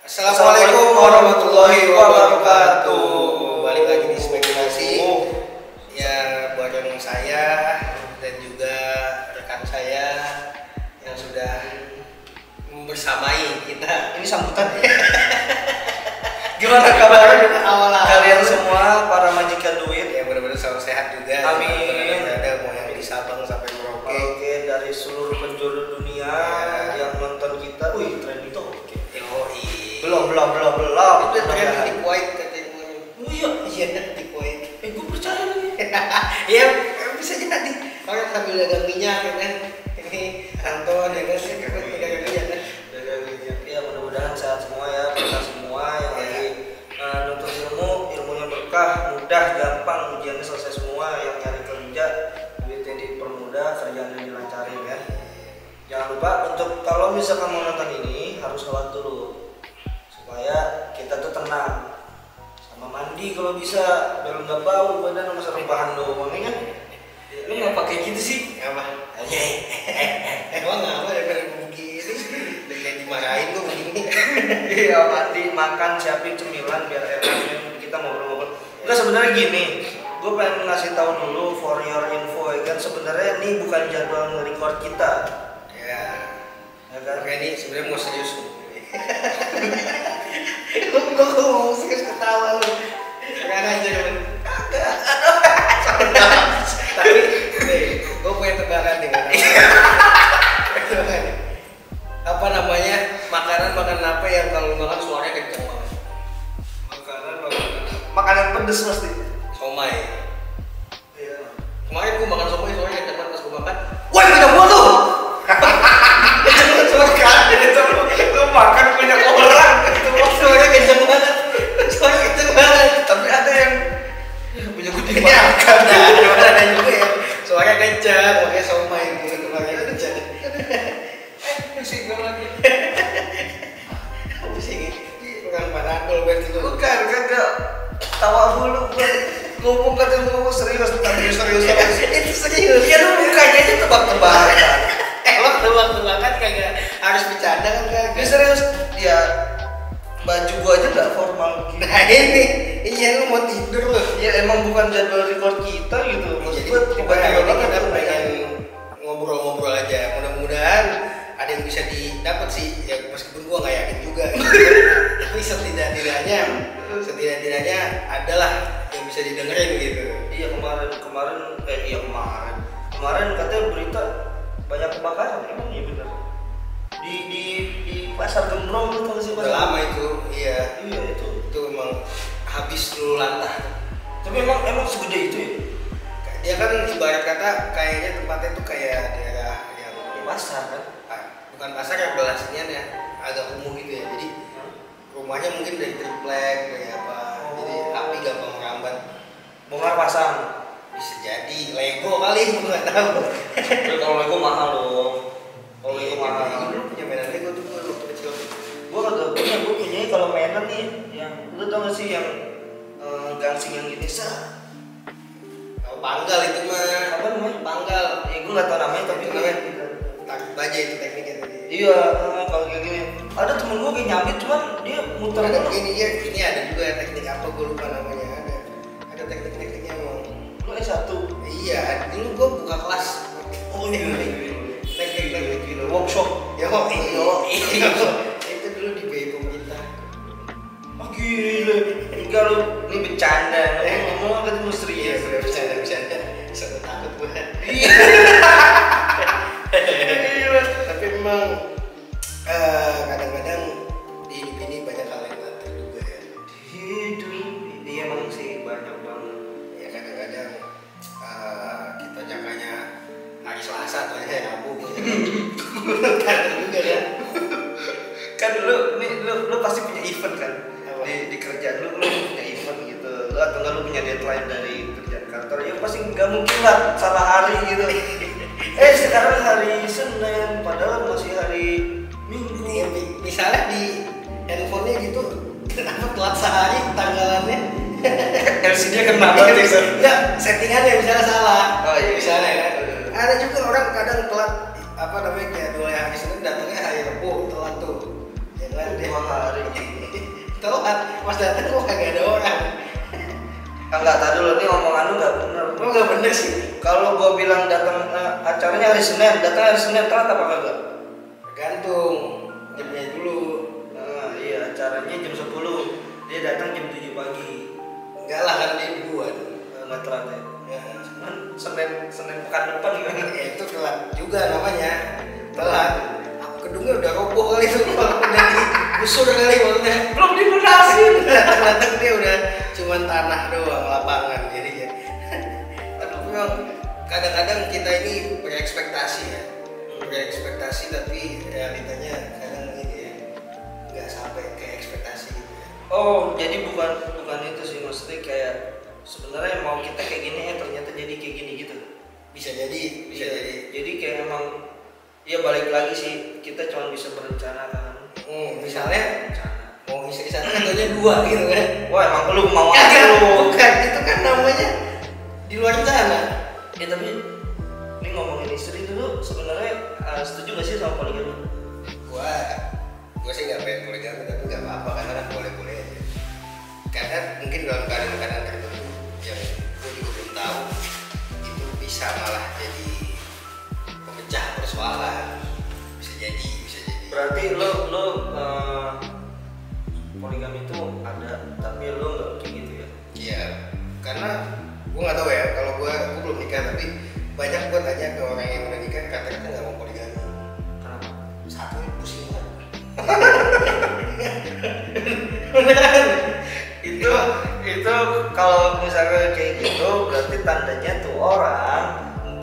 Assalamualaikum warahmatullahi wabarakatuh. Balik lagi di spekulasi. Ya, bareng saya dan juga rekan saya yang sudah bersamai kita. Ini sambutan. Gimana kabarnya awal Kalian semua para majikan duit ya, benar-benar selalu sehat juga. Amin. Ada mau yang di Sabang sampai Merauke. Oke, dari seluruh penjuru dunia yang nonton kita. Wih, tren itu oke. Belum. Itu tren di Kuwait katanya. Oh iya, Di Kuwait. gue percaya lagi. Ya, bisa jadi orang sambil dagang minyak ya kan. Ini Anton ya kan, dagang minyak kan. Ya mudah-mudahan sehat semua ya, kita semua yang lagi nuntut ilmunya berkah, mudah, gampang, ujiannya selesai semua, yang nyari kerja, duitnya dipermudah, kerjaannya dilancarin ya. Jangan lupa untuk kalau misalkan mau nonton ini harus sholat dulu supaya kita tuh tenang, sama mandi kalau bisa biar nggak bau badan sama rebahan doang ya kan. Lu nggak pakai gitu sih? Apa? Emang apa ya kayak begini? Dengan dimarahin gue begini. Iya, mandi, makan, siapin cemilan biar enak kita ngobrol-ngobrol. Enggak, sebenarnya gini, gue pengen ngasih tahu dulu for your info ya kan, sebenarnya ini bukan jadwal nge-record kita. Ya kan? Kayak ini sebenarnya mau serius. Gue mau serius ketawa lu. Sekarang aja kan. Tapi gue punya tebakan nih kan. Apa namanya, makanan apa yang kalau makan suaranya kenceng banget? Makanan pedes pasti. Somai. Iya. Kemarin gue makan somai, suaranya kenceng banget pas gue makan. Wah, kita buat tuh. Lu makan banyak orang itu Suaranya kenceng banget. Suaranya kenceng banget. tapi ada yang punya gede Ya, makan. ada juga ya. Suaranya kenceng, makanya somai gitu suaranya kenceng. Musik gue lagi. Pusing ini. Kurang parangkul berarti lu. Bukan, kagak. Tawa dulu gue. Ngomong kata ngomong serius, serius. Itu serius. Iya, lu mukanya aja tebak-tebakan. Tebak-tebakan kagak harus bercanda kan Ini kagak. serius, ya baju gua aja nggak formal gitu. Nah ini, iya lu mau tidur lu. Ya emang bukan jadwal record kita gitu. Maksud Jadi gua tiba-tiba kita banget pengen ngobrol-ngobrol aja. Mudah-mudahan ada yang bisa didapat sih. Ya meskipun gua nggak yakin juga. Tapi setidaknya adalah yang bisa didengerin gitu. Iya kemarin katanya berita banyak kebakaran, emang iya bener. Di pasar Gembrong lu tahu sih Udah lama itu, iya. Iya itu Emang habis dulu lantah. tapi emang segede itu ya. Dia kan ibarat kata kayaknya tempatnya tuh kayak daerah yang Pasar kan. bukan pasar yang belasnya ya, agak kumuh gitu ya. Jadi rumahnya mungkin dari triplek kayak apa. Jadi api gampang merambat. Bongkar pasang. Bisa jadi Lego kali, gue nggak tahu. Kalau Lego mahal dong. Kalau Lego mahal. Lu punya mainan Lego tuh waktu kecil. Gue kagak punya, gue punya kalau mainan nih yang lu tau gak sih yang gangsing yang gini Tahu panggal itu mah. apa namanya? Panggal. Ya gue nggak tau namanya tapi Itu namanya tarik baja itu tekniknya tadi. iya kalau kayak gini ada temen gue kayak nyambit cuman dia muter Ada dulu. ini ada juga teknik apa gue lupa namanya, ada tekniknya mau. Lu S1. Iya, dulu gue buka kelas. Oh iya. Teknik Gila, workshop. iya. Itu dulu di BI pemerintah. Oh gila. Enggak lu ini bercanda. Ngomong ketemu serius. Iya, bercanda. Saya takut gue. Iya. Tapi memang kadang-kadang di hidup ini banyak hal yang tak terduga ya. Hidup ini emang sih banyak banget. Ya kadang-kadang kita jangkanya hari Selasa atau hari Rabu. Kadang juga kan. Kan lu pasti punya event kan. Di kerjaan lu punya event gitu. Lu atau enggak lu punya deadline dari kerjaan kantor. Ya pasti enggak mungkin lah salah hari gitu. Sekarang hari Senin padahal masih hari Minggu. Ya, misalnya di handphonenya gitu, kenapa telat sehari tanggalannya? LCD-nya kenapa tuh? Enggak, settingannya misalnya salah. Oh iya. Misalnya kan. Ada juga orang kadang telat apa namanya, kayak dua hari Senin datangnya hari Rabu telat tuh. Ya kan? 2 hari. telat pas datang kok kagak ada orang. Enggak, tadi dulu nih omongan lu nggak bener. Oh nggak bener sih. Kalau gua bilang datang acaranya hari Senin, datang hari Senin telat apa kagak? Tergantung jamnya dulu. Nah, iya, acaranya jam 10. Dia datang jam 7 pagi. Enggak lah kan dia duluan. Enggak telat ya. Ya, Cuman Senin pekan depan gimana? ya itu telat juga namanya. Telat. Gedungnya udah roboh kali itu kalau udah digusur kali maksudnya. Belum dibenarin. Datang dia udah cuman tanah doang, lapangan jadinya. Tapi memang kadang-kadang kita ini berekspektasi ya. Berekspektasi tapi realitanya kadang ini ya nggak sampai kayak ekspektasi gitu ya. Oh, jadi bukan itu sih, maksudnya kayak sebenarnya mau kita kayak gini ternyata jadi kayak gini gitu. Bisa jadi. Jadi kayak emang ya balik lagi sih, kita cuma bisa berencana kan. Misalnya Berencana. mau istri sana katanya 2 gitu kan. Wah, emang lu mau Kagak, aja lu. bukan itu kan namanya di luar sana. Ya tapi ini ngomongin istri dulu, sebenarnya setuju gak sih sama poligami? Gua sih nggak pengen poligami tapi nggak apa-apa karena kan boleh-boleh aja. Karena mungkin dalam keadaan tertentu yang gua juga belum tahu itu bisa malah jadi pemecah persoalan. Bisa jadi. Berarti lo poligami itu ada, tapi lo nggak kayak gitu ya? Iya, karena gua nggak tahu ya kalau gua belum nikah tapi banyak gua tanya ke orang yang udah nikah kata-kata nggak mau poligami. Kenapa? Satu pusing banget. Beneran. Itu kalau misalnya kayak gitu berarti tandanya tuh orang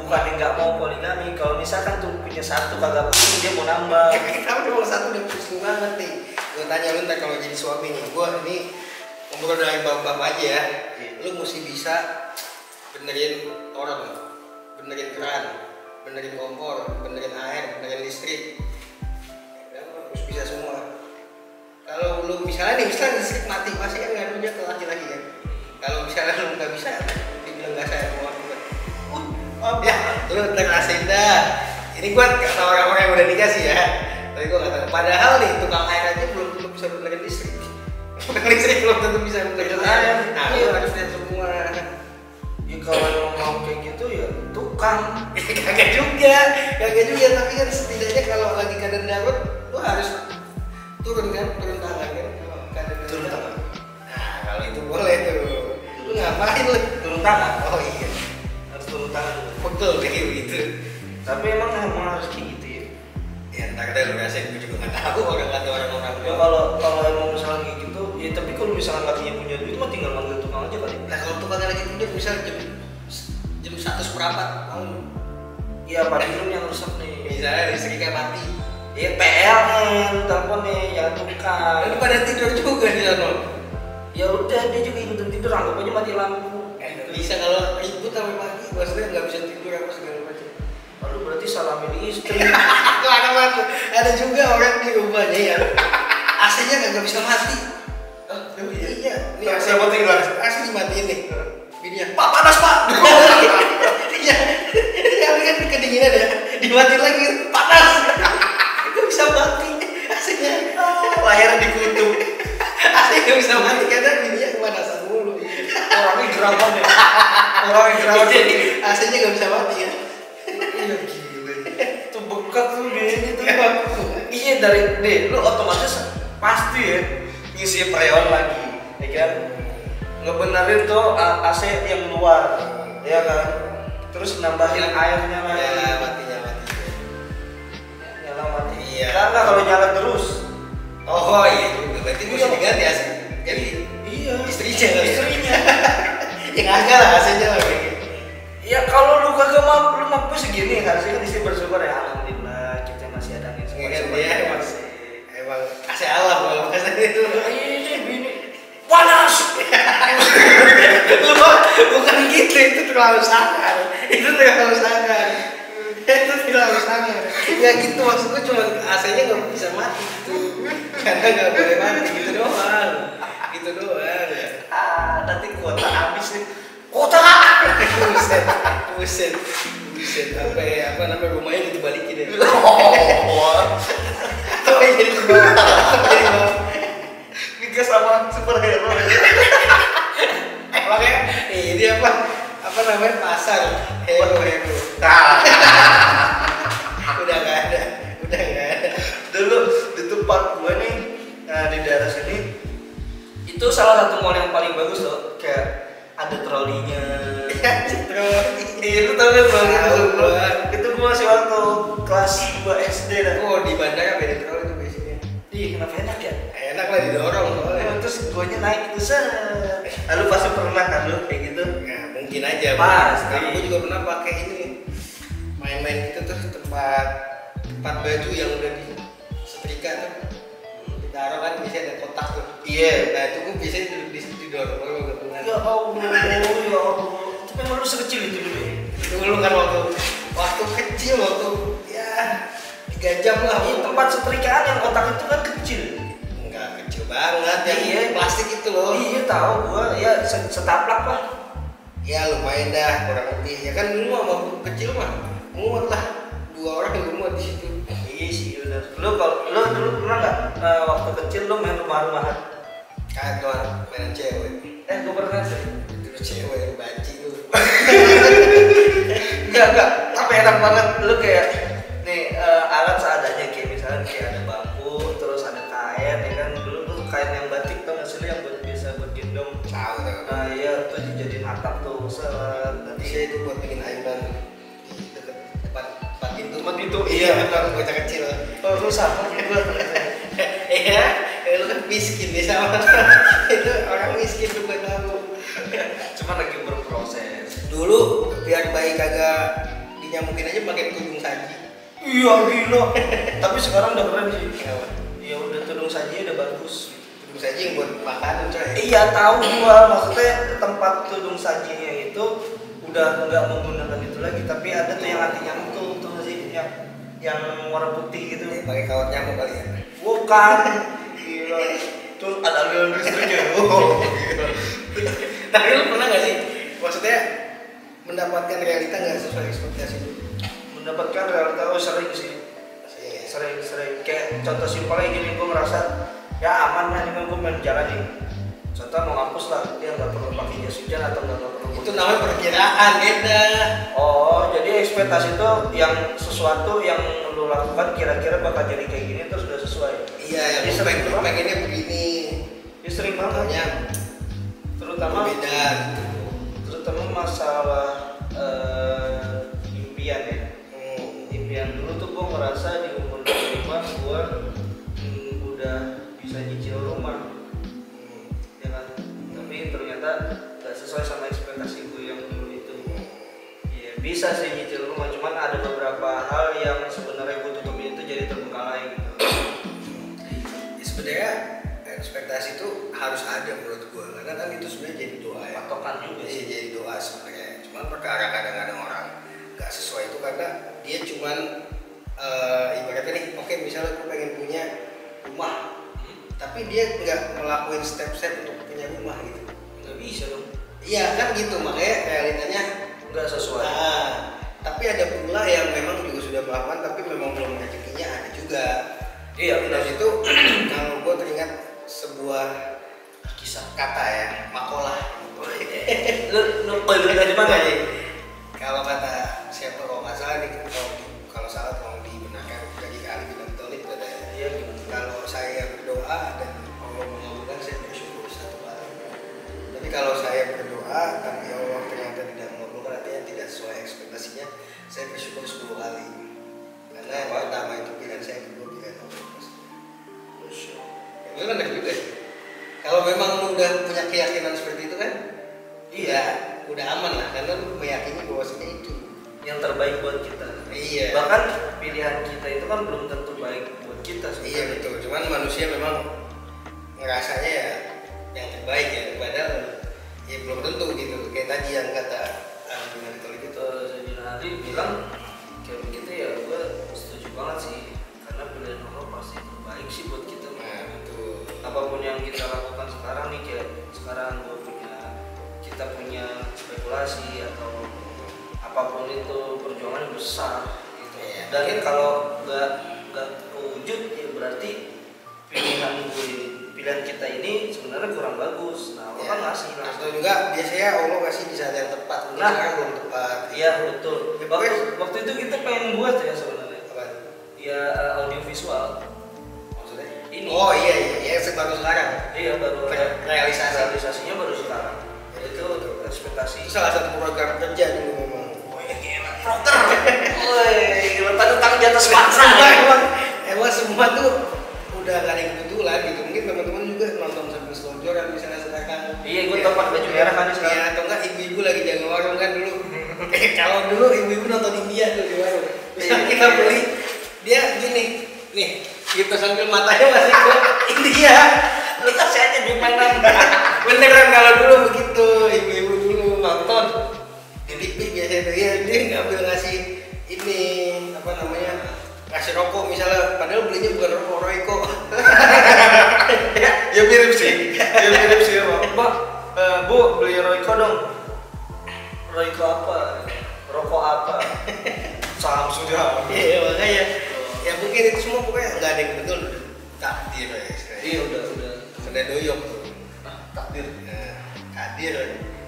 bukan nggak mau poligami. Kalau misalkan tuh punya satu kagak pusing, dia mau nambah. Tapi kalau satu udah pusing banget nih. Gue tanya lu ntar kalau jadi suami nih, gue ini ngobrol dari bapak-bapak aja ya. Lu mesti bisa benerin orang, benerin keran, benerin kompor, benerin air, benerin listrik. Ya, lu harus bisa semua. Kalau lu misalnya listrik mati, pasti kan ngadunya ke laki-laki kan. Kalau misalnya lu nggak bisa, dibilang nggak sayang sama aku kan. Ya, lu ngerasain dah. Ini gue kata orang-orang yang udah nikah sih ya. Tapi gue nggak tahu. Padahal nih tukang air aja belum tentu bisa benerin listrik. Tukang listrik belum tentu bisa benerin air. Nah, lu harus lihat semua. Ya kalau mau kayak gitu ya tukang. Kagak juga. Tapi kan setidaknya kalau lagi keadaan darurat, lu harus turun tangan kan. Kalau keadaan Turun tangan. Nah, kalau itu boleh tuh. Lu ngapain lu? Turun tangan. Oh iya. Harus turun tangan. Betul kayak gitu. Tapi emang harus kayak gitu ya. Ya ntar deh lu rasain, gue juga nggak tahu orang kata orang-orang. Ya kalau emang misalnya kayak gitu, ya tapi kalau misalnya lakinya punya duit mah tinggal manggil tukang aja kali. Nah kalau tukangnya lagi tidur misalnya jam 1 seperempat mau. Iya, padahal yang rusak nih. Misalnya listriknya mati. Iya, PLN, telepon nih, jangan tukang. Ini pada tidur juga di sana. Ya udah, dia juga ikutan tidur, anggap aja mati lampu. Bisa kalau ribut sampai pagi, maksudnya nggak bisa tidur apa segala macam. Lalu berarti salamin istri. Kelamaan ada juga orang di rumahnya yang AC-nya nggak bisa mati. Iya. Ini AC mati nggak? AC dimatiin nih. Bininya, Pak panas Pak. Iya. Iya kan kedinginan ya. Dimatiin lagi panas. Itu bisa mati AC-nya. Layarnya dikutuk. AC nggak bisa mati karena bininya kepanasan mulu. Orangnya geraman ya. Orangnya geraman. Jadi AC-nya nggak bisa mati ya. Iya gila. Itu bekat tuh biayanya tuh. Iya dari lu otomatis pasti ya ngisi freon lagi, ya kan? Ngebenerin tuh AC yang luar, ya kan? Terus nambahin airnya lagi. Ya mati. Nyala mati. Iya. Karena kalau nyala terus. Oh iya juga, berarti mesti diganti AC. Jadi Iya. istrinya. Yang agak lah AC-nya lah kayak gitu. Ya kalau lu kagak mampu segini harusnya kan istri bersyukur ya, alhamdulillah kita masih ada nih. Kan dia emang AC alam kalau bahasa itu. Ini bini panas. Bukan gitu, itu terlalu sangar. Ya gitu maksudku, cuma AC-nya nggak bisa mati gitu. Karena nggak boleh mati gitu doang. Nanti kuota habis nih. Kuota. Buset. Sampai apa namanya rumahnya dibalikin ya. Oh. Atau jadi di bawah. Digas sama kelas 2 SD dah. Oh di bandara beda terlalu itu biasanya. Ih kenapa enak ya? Enak lah didorong soalnya. Terus guanya naik tuh set. Lalu pasti pernah kan lu kayak gitu? Nah mungkin aja. Pasti. Karena gue juga pernah pakai ini main-main gitu terus tempat baju yang udah di setrika tuh. Ditaruh kan biasanya ada kotak tuh. Iya. Nah itu gue biasanya duduk di situ didorong kalau nggak pernah. Ya Allah, ya Allah. Tapi emang lu sekecil itu dulu ya? Dulu kan waktu kecil waktu ya 3 jam lah. Ini tempat setrikaan yang kotak itu kan kecil. Enggak kecil banget yang Iya. plastik itu loh. Iya tahu gua, ya setaplak lah. Ya lumayan dah kurang lebih. Ya kan dulu mah waktu kecil mah muat lah 2 orang yang muat di situ. Iya sih benar. Lu dulu pernah nggak waktu kecil lu main rumah-rumahan? Kagak mainan cewek. Gua pernah sih. Dulu cewek banci lu. Enggak. Apa enak banget lu kayak nih alat seadanya kayak misalnya kayak ada bambu, terus ada kain ya kan. Dulu tuh kain yang batik tuh nggak sih lu yang buat biasa buat gendong. Tahu tuh. Nah iya tuh dijadiin atap tuh set. Nanti Saya itu buat bikin ayunan di dekat depan pintu. tempat itu Iya benar bocah kecil. Oh lu sama gua. Iya, lu kan miskin nih sama. Itu orang miskin tuh gue tahu. Cuma lagi berproses. Dulu biar bayi kagak dinyamukin aja pakai tudung saji. Iya gila. Tapi sekarang udah keren sih. Kenapa? Ya udah tudung saji udah bagus. Tudung saji yang buat makanan coy. Iya tahu gua, maksudnya tempat tudung sajinya itu udah nggak menggunakan itu lagi, tapi ada tuh yang anti nyamuk tuh nggak sih yang warna putih gitu. Pakai kawat nyamuk kali ya. Bukan. Gila. Terus ada aliran listriknya. Oh, gila. Tapi lu pernah nggak sih? Maksudnya mendapatkan realita nggak sesuai ekspektasi lu? Mendapatkan realita sering sih. Sering kayak contoh simpelnya gini, gue ngerasa ya aman lah dengan gue main jalan nih. Contoh mau ngampus lah, dia nggak perlu pakai jas hujan atau nggak perlu. Itu namanya perkiraan beda. Oh, jadi ekspektasi itu yang sesuatu yang lu lakukan kira-kira bakal jadi kayak gini terus udah sesuai. Iya, yang Jadi sering lu pengennya begini. Ya sering banget. Makanya Terutama beda gitu. terutama masalah impian ya. Impian dulu tuh gue ngerasa di umur 25 gue udah bisa nyicil rumah. Ya kan? Tapi ternyata gak sesuai sama ekspektasi gue yang dulu itu. Ya bisa sih nyicil rumah, cuman ada beberapa hal yang sebenarnya gue tutupin itu jadi terbengkalai gitu. Ya, sebenarnya ekspektasi itu harus ada menurut gue, karena kan itu sebenarnya jadi doa ya. Patokan juga Iya, sih. jadi doa sebenarnya. Cuman perkara kadang-kadang orang nggak sesuai itu karena dia cuman ibaratnya nih, oke misalnya gue pengen punya rumah, tapi dia nggak ngelakuin step-step untuk punya rumah gitu. Nggak bisa dong. Iya kan gitu, makanya realitanya Nggak sesuai. tapi ada pula yang memang juga sudah melakukan tapi memang belum rezekinya ada juga. Iya benar. Dari itu kalau gue teringat sebuah Kisah. kata ya, makolah. Lu beli dari mana ya? Kalau kata siapa kalau nggak salah nih, kalau salah tolong dibenarkan dari Ali bin Abi Thalib katanya. Iya gimana? Kalau saya berdoa dan Allah mengabulkan, saya bersyukur 1 kali. Tapi kalau saya berdoa tapi Allah ternyata tidak mengabulkan, artinya tidak sesuai ekspektasinya, saya bersyukur 10 kali. Karena yang pertama itu pilihan saya, kedua pilihan Allah. Itu kan benar juga sih. Kalau memang lu udah punya keyakinan seperti itu kan, iya, udah aman lah karena lu meyakini bahwasanya itu yang terbaik buat kita. Iya. Bahkan pilihan kita itu kan belum tentu baik buat kita sebenarnya. Iya betul. Cuman manusia memang ngerasanya ya yang terbaik ya, padahal ya belum tentu gitu. Kayak tadi yang kata Bin Abi Thalib itu. Sayyidina Ali bilang kayak begitu ya, gue setuju banget sih, karena pilihan Allah pasti terbaik sih buat kita. Nah betul. Apapun yang kita lakukan sekarang nih, kayak sekarang kita punya spekulasi atau apapun itu perjuangan yang besar gitu. Iya. Dan kalau nggak wujud ya berarti pilihan kita ini sebenarnya kurang bagus. Nah Allah kan ngasih Atau juga biasanya Allah ngasih di saat yang tepat. Mungkin Nah. sekarang belum tepat. Iya betul. Ya, Waktu itu kita pengen buat ya sebenarnya. Apa? Ya audiovisual. Maksudnya? Ini. Oh iya yang baru sekarang. Iya baru realisasinya baru sekarang. Itu ekspektasi. Itu salah satu program kerja dulu memang. Oh ya gila, proker. Woi, gila tanda tangan di atas cuma tuh udah gak ada yang kebetulan gitu. Mungkin teman-teman juga nonton sambil selonjoran misalnya sekarang. Iya, gue tempat baju merah kan sekarang. Iya, atau enggak ibu-ibu lagi jaga warung kan dulu. Kalau dulu ibu-ibu nonton India tuh di warung. Bisa kita beli, dia gini, nih, gitu sambil matanya masih ke India. Lu kasih aja di mana? Beneran kalau dulu begitu, ibu-ibu dulu nonton di TV biasanya tuh ya dia ngambil ngasih ini apa namanya ngasih rokok misalnya, padahal belinya bukan rokok Royco. Ya mirip sih, Mbak. Bu beli Royco dong. Royco apa? Rokok apa? Samsung ya. Iya makanya, ya mungkin itu semua pokoknya nggak ada yang betul, takdir ya. Iya udah. Ada doyok tuh. Takdir. Kadir.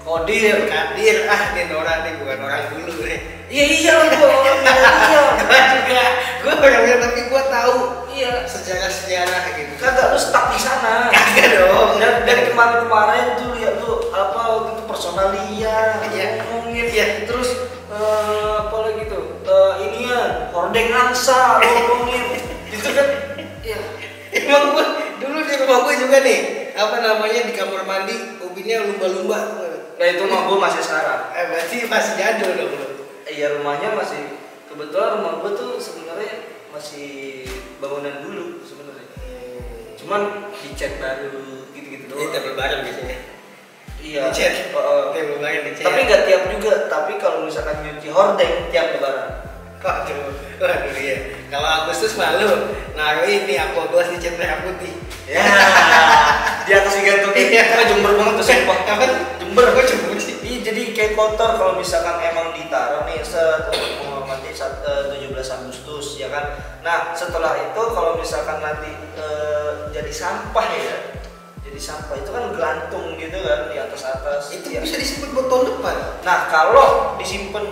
Kodir. Kadir, dia Nora nih bukan orang dulu nih. Iya gue orang milenial. Juga, gue orangnya tapi gue tahu Iya. sejarah gitu. Kagak lu stuck di sana. Kagak dong. Dari kemarin tuh lihat tuh apa waktu itu personalia, Iya. ngomongin ya. Terus apa lagi tuh? Inian, hordeng angsa ngomongin. Itu kan ya. Emang gue dulu di rumah gue juga nih, apa namanya di kamar mandi hobinya lumba-lumba. Nah itu mah gue masih sekarang. Berarti masih jadul dong lu. Iya rumahnya masih, kebetulan rumah gue tuh sebenarnya masih bangunan dulu sebenarnya. Cuman dicat baru gitu-gitu doang. Ini double bareng biasanya. Iya. Dicat. Double bareng dicat. Tapi nggak tiap juga. Tapi kalau misalkan nyuci hordeng tiap lebaran. Waduh iya. Kalau Agustus malu, naruh ini aqua gelas dicat merah putih. Ya. Di atas digantungin. Iya. Jember banget tuh sumpah. Apa? Jember. Gue jember sih. Iya jadi kayak kotor kalau misalkan emang ditaruh nih untuk menghormati 17 Agustus ya kan. Nah setelah itu kalau misalkan nanti jadi sampah ya, jadi sampah itu kan gelantung gitu kan di atas. Itu ya. bisa disimpan buat tahun depan. Nah kalau disimpan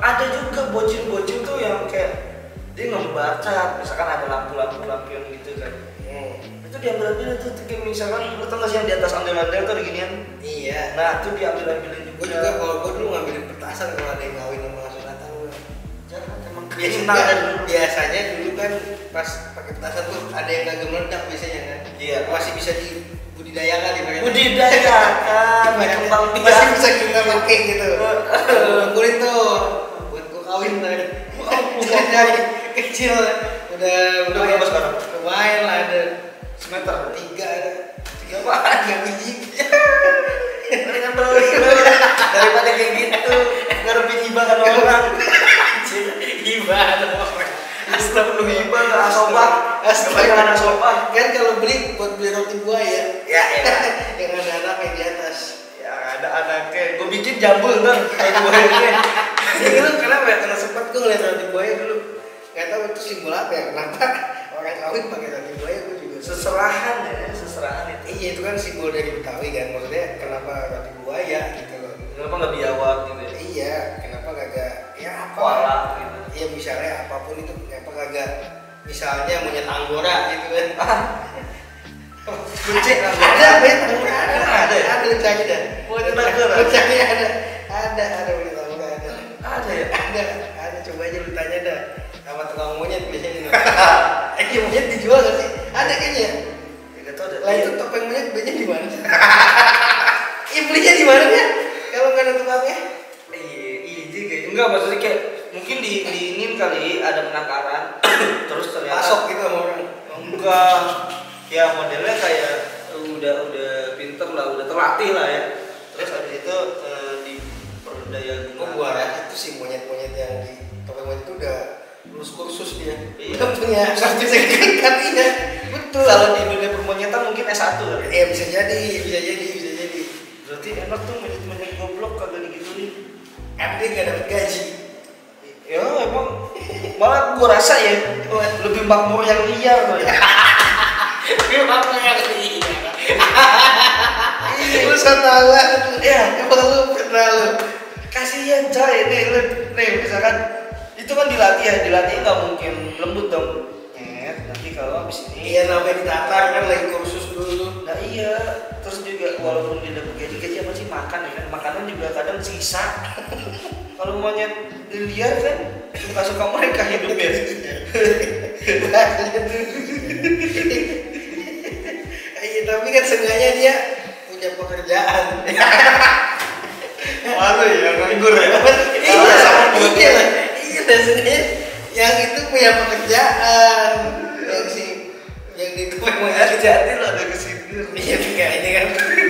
ada juga bocil-bocil tuh yang kayak dia ngebaca, misalkan ada lampu-lampu lampion gitu kan. Itu diambil-ambil tuh kayak misalkan lu tau gak sih yang di atas ondel-ondel tuh ada ginian? Iya. Nah itu diambil-ambilin juga. Gue juga kalau gue dulu ngambilin petasan kalau ada yang kawin sama sunatan gue. Jangan emang Biasanya dulu kan pas pakai petasan tuh ada yang kagak meledak biasanya kan. Iya. Masih bisa dibudidayakan di mana? Budidayakan, berkembang biak. Masih bisa kita pakai gitu. Kulit tuh buat gue kawin ntar. Dari kecil udah berapa sekarang? Lumayan lah ada Semeter? 3 ada. 3 apaan? 3 biji. Mendingan beli daripada kayak gitu ngarepin ibadah orang. Ibadah orang. Astagfirullah ibadah asobah. Kebanyakan asobah. Kan kalau beli buat beli roti buaya. Ya yang ada anaknya di atas. Ya ada anaknya. Gue bikin jambul ntar roti buaya. Dulu kenapa ya? Karena sempat gue ngeliat roti buaya dulu. Gak tahu itu simbol apa ya? Kenapa orang kawin pakai roti buaya? Gue juga Seserahan ya, seserahan itu. Iya itu kan simbol dari Betawi kan. Maksudnya kenapa roti buaya gitu loh? Kenapa nggak biawak gitu ya? Iya, kenapa kagak ya apa? Koala gitu. Iya misalnya apapun itu, kenapa kagak misalnya monyet anggora gitu kan? Kucing Ada monyet anggora ada lucanya dah. Monyet anggora? Lucanya ada monyet anggora ada. Ada ya? Ada coba aja lu tanya dah sama tukang monyet biasanya. Monyet dijual gak sih? Ada kayaknya. Gak tau ada. Lah itu topeng monyet belinya di mana? Belinya di mana ya? Kalau nggak ada tukangnya? Iya juga. Enggak maksudnya kayak mungkin diinin kali ada penangkaran terus ternyata Pasok gitu sama orang. Enggak. Ya modelnya kayak udah pinter lah, udah terlatih lah ya. Terus habis itu diperdaya Oh gua rasa itu sih monyet-monyet yang di topeng monyet itu udah lulus kursus dia. Iya. Udah punya sertifikat iya. Betul. Kalau di dunia permonyetan mungkin S1 kan? Iya bisa jadi. Berarti enak tuh monyet goblok kagak digituin. Dia nggak dapat gaji. Ya emang malah gua rasa ya lebih makmur yang liar tuh ya. Makmur yang liar. Lu tahu Ya, emang lu pernah lu. kasihan coy nih misalkan itu kan dilatih nggak mungkin lembut dong. Nanti kalau habis ini Iya namanya ditatar kan lagi kursus dulu. nah iya terus juga walaupun dia dapat gaji apa sih makan ya kan makanan juga kadang sisa. Kalau monyet liar kan suka mereka hidupnya. kerjaan yang si yang di topeng monyet Jadi lo ada kesindir. iya enggak ini kan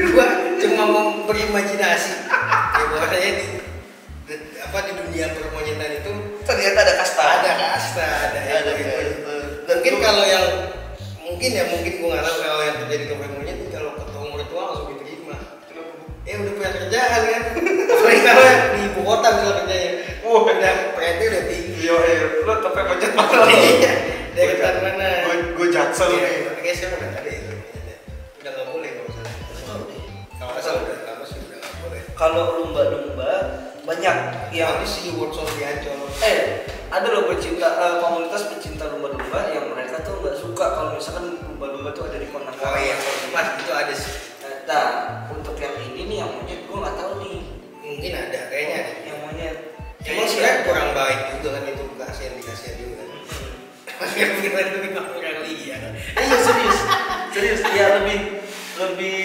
gua cuma mau berimajinasi ya bahwasanya apa di dunia permonyetan itu Ternyata ada kasta. ada kasta ada gitu. Mungkin kalau yang mungkin gua nggak tahu kalau yang terjadi topeng monyet itu kalau ketemu mertua langsung diterima udah punya kerjaan kan apalagi kalau yang di ibu kota misalnya kerjanya udah PNT udah tinggi Lo topeng monyet mana lo? iya dari kota mana Gue jaksel iya nih. kayaknya saya udah ada itu udah nggak boleh kalau salah kalau nggak salah udah lama sih udah nggak boleh Kalau lumba-lumba banyak yang yang di si workshop di Ancol ada loh komunitas pecinta lumba-lumba yang mereka tuh nggak suka kalau misalkan lumba-lumba tuh ada di kondangan. oh iya mas itu ada sih Nah, untuk yang ini nih yang monyet gue nggak tahu nih. mungkin ada kayaknya ada Yang monyet. cuma sebenarnya kurang baik juga kan itu kasihan juga kan maksudnya kita itu nggak kurang lihat Iya serius ya lebih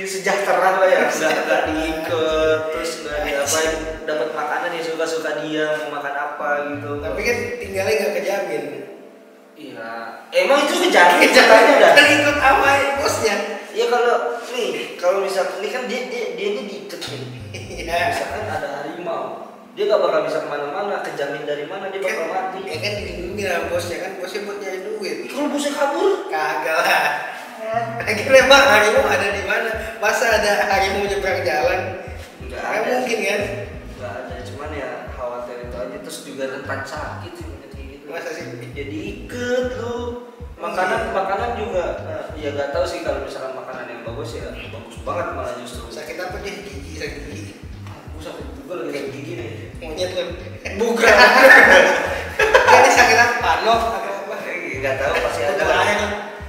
sejahtera lah ya nggak diikat terus nggak diapain dapat makanan ya suka dia mau makan apa gitu. tapi kan tinggalnya nggak kejamin Iya emang itu kejamin katanya dah. kan ikut sama bosnya Ya kalau misalkan ini kan dia ini diikat nih. iya Misalkan ada harimau dia gak bakal bisa kemana-mana kejamin dari mana dia bakal mati. ya kan dilindungi sama bosnya kan bosnya buat nyari duit Kalau bosnya kabur kagak lah akhirnya emang harimau ada di mana masa ada harimau nyebrang jalan nggak mungkin kan nggak ada cuman ya khawatir itu aja terus juga rentan sakit sih kayak gitu. masa sih Jadi iket lu makanan juga ya nggak tahu sih kalau misalkan makanan yang bagus ya bagus banget malah justru. sakit apa dia gigi sakit gigi Aku sakit juga lagi sakit gigi nih. monyet lu Bukan. ini sakit apa panok atau apa Nggak tahu pasti ada lah.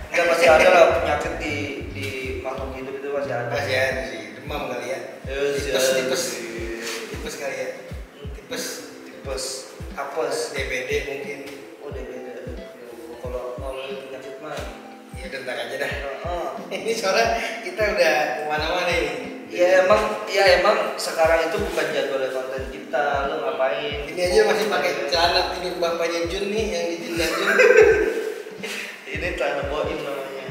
Nggak pasti ada lah penyakit di makhluk hidup itu pasti ada. masih ada sih demam kali ya tipes kali ya tipes apes. DBD mungkin Oh beda. Kalau penyakit mah. ya bentar aja dah ini soalnya kita udah kemana-mana ini Ya emang sekarang itu bukan jadwal konten kita, lo ngapain? ini aja masih pakai celana tidur bapaknya Jun nih yang di Jindan Jun Ini celana boim namanya.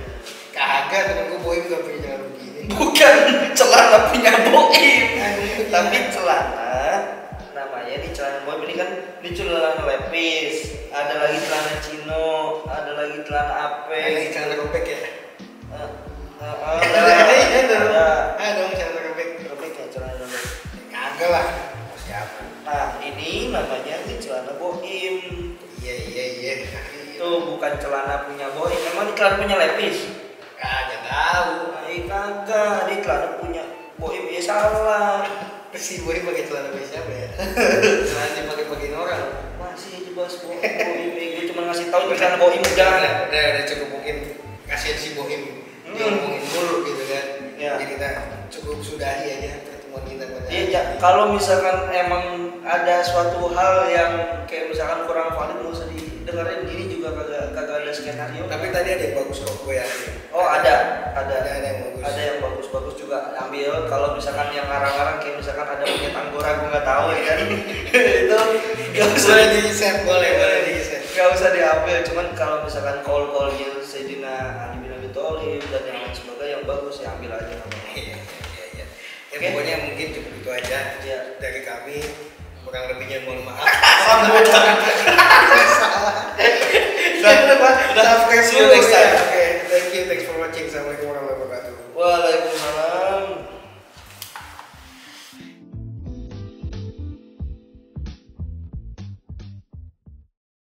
kagak temen gue boy gak punya celana begini Bukan celana punya boim, tapi celana namanya ini celana boim ini kan ini celana lepis, ada lagi celana chino, ada lagi celana ape, lagi celana robek ya ada dong celana robek robek ya celana robek. kagak lah siapa Nah ini namanya ini celana boim. iya Itu bukan celana punya boim, memang ini celana punya lepis. kagak tahu Kagak, ini celana punya boim ya salah. si boy pakai celana boy siapa ya celana dipakai bagian orang Masih aja bahas boim, gue cuma ngasih tahu celana boim udah. udah cukup mungkin kasihan si bohim ngomongin dulu gitu kan Ya. jadi kita cukup sudahi aja pertemuan kita pada Iya, kalau misalkan emang ada suatu hal yang kayak misalkan kurang valid nggak usah didengerin, ini juga kagak ada skenario. tapi tadi ada yang bagus kok gue yakin Oh ada yang bagus ada yang bagus juga ambil. Kalau misalkan yang ngarang-ngarang kayak misalkan ada punya tanggora gue nggak tahu ya kan itu nggak usah boleh di set boleh di set nggak usah diambil. Cuman kalau misalkan call-callnya Sayyidina Ali bin Abi Thalib dan yang lain sebagainya yang bagus ya ambil aja. iya ya Oke. pokoknya mungkin cukup itu aja Iya. dari kami kurang lebihnya mohon maaf Udah fresh dulu next time.